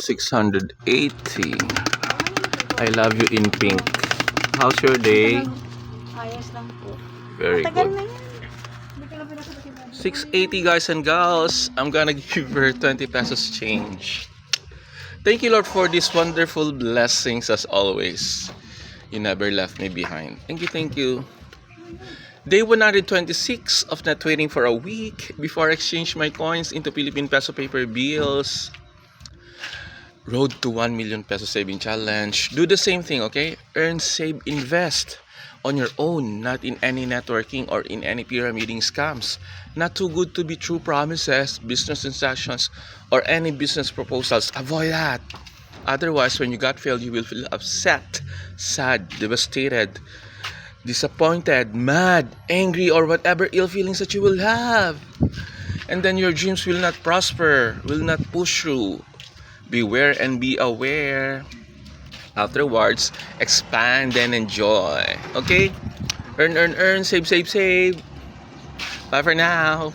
680. I love you in pink. How's your day? Ayos lang po. Very Tagal good. na yan. Hindi ko lang pinasabay. 680 guys and gals. I'm gonna give her 20 pesos change. Thank you Lord for these wonderful blessings as always. You never left me behind. Thank you, thank you. Day 126 of not waiting for a week before I exchange my coins into Philippine peso paper bills. Road to 1 million peso saving challenge. Do the same thing, okay? Earn, save, invest on your own, not in any networking or in any pyramiding scams. Not too good to be true promises, business transactions, or any business proposals. Avoid that. Otherwise, when you got failed, you will feel upset, sad, devastated, disappointed, mad, angry, or whatever ill feelings that you will have. And then your dreams will not prosper, will not push you. Beware and be aware. Afterwards, expand and enjoy. Okay? Earn, earn, earn, save, save, save. Bye for now.